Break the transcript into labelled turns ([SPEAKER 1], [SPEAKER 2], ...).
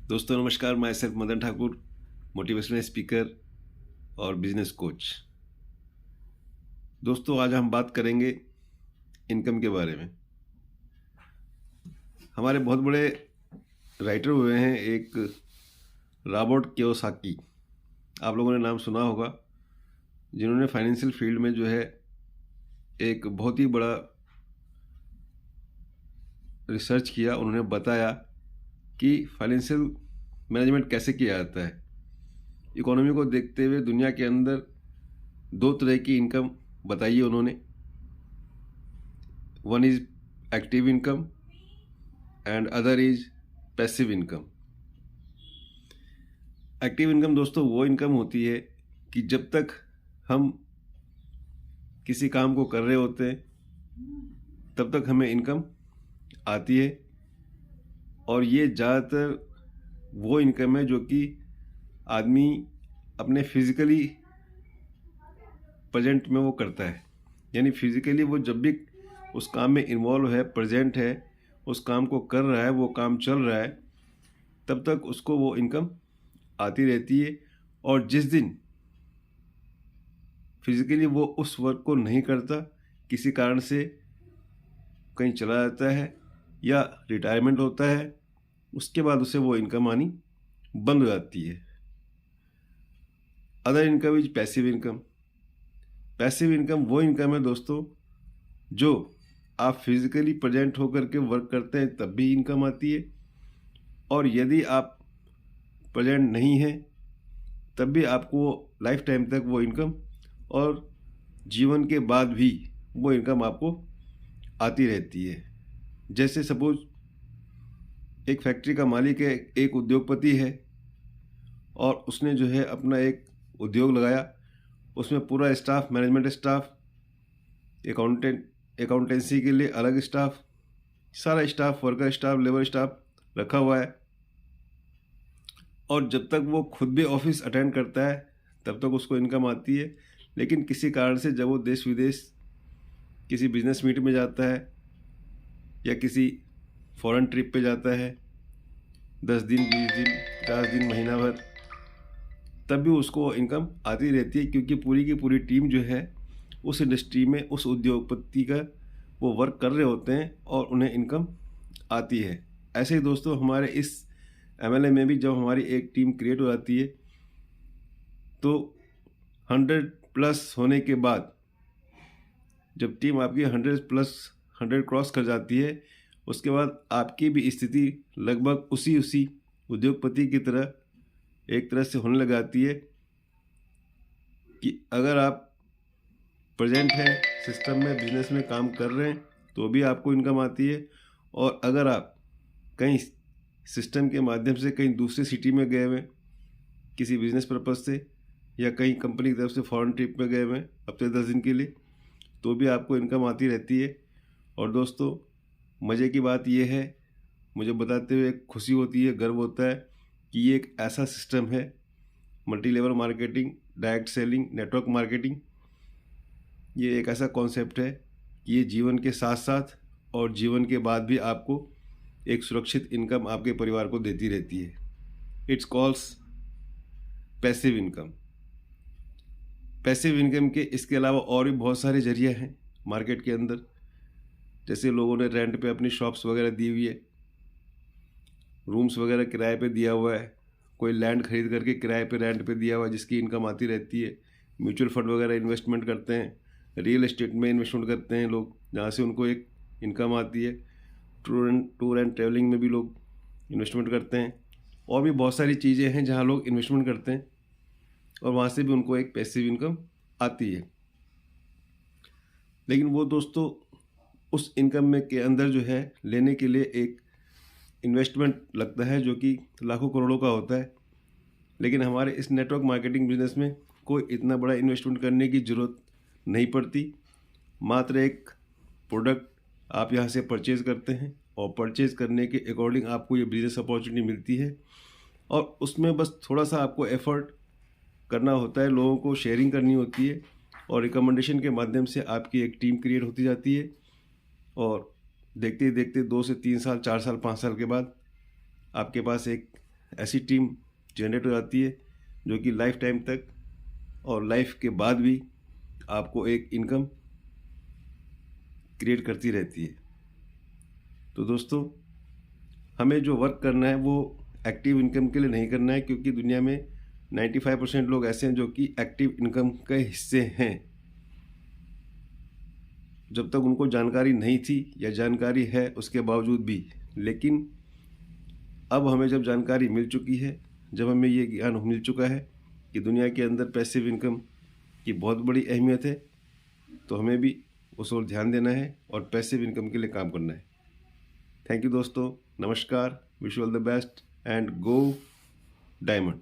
[SPEAKER 1] दोस्तों नमस्कार, मैं सिर्फ मदन ठाकुर, मोटिवेशनल स्पीकर और बिजनेस कोच। दोस्तों आज हम बात करेंगे इनकम के बारे में। हमारे बहुत बड़े राइटर हुए हैं, एक रॉबर्ट कियोसाकी, आप लोगों ने नाम सुना होगा, जिन्होंने फाइनेंशियल फील्ड में जो है एक बहुत ही बड़ा रिसर्च किया। उन्होंने बताया कि फाइनेंशियल मैनेजमेंट कैसे किया जाता है। इकोनॉमी को देखते हुए दुनिया के अंदर दो तरह की इनकम बताइए उन्होंने। One is active income and other is passive income. Active income दोस्तों वो इनकम होती है कि जब तक हम किसी काम को कर रहे होते हैं तब तक हमें इनकम आती है, और ये ज़्यादातर वो इनकम है जो कि आदमी अपने फिजिकली प्रेजेंट में वो करता है। यानी फिजिकली वो जब भी उस काम में इन्वॉल्व है, प्रेजेंट है, उस काम को कर रहा है, वो काम चल रहा है, तब तक उसको वो इनकम आती रहती है। और जिस दिन फिजिकली वो उस वर्क को नहीं करता, किसी कारण से कहीं चला जाता है या रिटायरमेंट होता है, उसके बाद उसे वो इनकम आनी बंद हो जाती है। Other income is passive income. Passive income वो इनकम है दोस्तों जो आप फिजिकली प्रेजेंट होकर के वर्क करते हैं तब भी इनकम आती है, और यदि आप प्रेजेंट नहीं हैं तब भी आपको लाइफ टाइम तक वो इनकम और जीवन के बाद भी वो इनकम आपको आती रहती है। जैसे सपोज एक फैक्ट्री का मालिक है, एक उद्योगपति है, और उसने जो है अपना एक उद्योग लगाया, उसमें पूरा स्टाफ, मैनेजमेंट स्टाफ, अकाउंटेंसी के लिए अलग स्टाफ, सारा staff, worker staff, labour staff रखा हुआ है। और जब तक वो खुद भी ऑफिस अटेंड करता है तब तक उसको इनकम आती है। लेकिन किसी कारण से जब वो देश विदेश किसी बिजनेस मीट में जाता है या किसी फॉरेन ट्रिप पे जाता है, 10 दिन, 20 दिन, 50 दिन, महीना भर, तब भी उसको इनकम आती रहती है, क्योंकि पूरी की पूरी टीम जो है उस इंडस्ट्री में, उस उद्योगपति का वो वर्क कर रहे होते हैं और उन्हें इनकम आती है। ऐसे ही दोस्तों हमारे इस MLA में भी जब हमारी एक टीम क्रिएट हो जाती है तो 100+ होने के बाद, जब टीम आपकी 100+ क्रॉस कर जाती है, उसके बाद आपकी भी स्थिति लगभग उसी उद्योगपति की तरह एक तरह से होने लग जाती है कि अगर आप प्रेजेंट हैं सिस्टम में, बिजनेस में काम कर रहे हैं तो भी आपको इनकम आती है, और अगर आप कहीं सिस्टम के माध्यम से कहीं दूसरी सिटी में गए हुए किसी बिजनेस पर्पज़ से, या कहीं कंपनी की तरफ से फॉरेन ट्रिप में गए हुए हफ्ते 10 दिन के लिए, तो भी आपको इनकम आती रहती है। और दोस्तों मज़े की बात यह है, मुझे बताते हुए खुशी होती है, गर्व होता है कि ये एक ऐसा सिस्टम है, multi level marketing, direct selling, network marketing, ये एक ऐसा कॉन्सेप्ट है कि ये जीवन के साथ साथ और जीवन के बाद भी आपको एक सुरक्षित इनकम आपके परिवार को देती रहती है। It's calls passive income. Passive income के इसके अलावा और भी बहुत सारे जरिए हैं मार्केट के अंदर। जैसे लोगों ने रेंट पे अपनी शॉप्स वगैरह दी हुई है, रूम्स वगैरह किराए पे दिया हुआ है, कोई लैंड खरीद करके किराए पे, रेंट पे दिया हुआ है, जिसकी इनकम आती रहती है। म्यूचुअल फंड वगैरह इन्वेस्टमेंट करते हैं, रियल एस्टेट में इन्वेस्टमेंट करते हैं लोग, जहाँ से उनको एक इनकम आती है। टूर एंड ट्रैवलिंग में भी लोग इन्वेस्टमेंट करते हैं, और भी बहुत सारी चीज़ें हैं जहाँ लोग इन्वेस्टमेंट करते हैं और वहाँ से भी उनको एक पैसिव इनकम आती है। लेकिन वो दोस्तों उस इनकम में के अंदर जो है लेने के लिए एक इन्वेस्टमेंट लगता है जो कि लाखों करोड़ों का होता है। लेकिन हमारे इस नेटवर्क मार्केटिंग बिजनेस में कोई इतना बड़ा इन्वेस्टमेंट करने की ज़रूरत नहीं पड़ती। मात्र एक प्रोडक्ट आप यहाँ से परचेज़ करते हैं और परचेज़ करने के अकॉर्डिंग आपको ये बिज़नेस अपॉर्चुनिटी मिलती है, और उसमें बस थोड़ा सा आपको एफर्ट करना होता है, लोगों को शेयरिंग करनी होती है, और रिकमेंडेशन के माध्यम से आपकी एक टीम क्रिएट होती जाती है। और देखते ही देखते 2 से 3 साल, 4 साल, 5 साल के बाद आपके पास एक ऐसी टीम जनरेट हो जाती है जो कि लाइफ टाइम तक और लाइफ के बाद भी आपको एक इनकम क्रिएट करती रहती है। तो दोस्तों, हमें जो वर्क करना है वो एक्टिव इनकम के लिए नहीं करना है, क्योंकि दुनिया में 95% लोग ऐसे हैं जो कि एक्टिव इनकम के हिस्से हैं। जब तक उनको जानकारी नहीं थी या जानकारी है उसके बावजूद भी, लेकिन अब हमें जब जानकारी मिल चुकी है, जब हमें ये ज्ञान मिल चुका है कि दुनिया के अंदर पैसिव इनकम की बहुत बड़ी अहमियत है, तो हमें भी उस ओर ध्यान देना है और पैसिव इनकम के लिए काम करना है। थैंक यू दोस्तों, नमस्कार, wish you all the best and go diamond.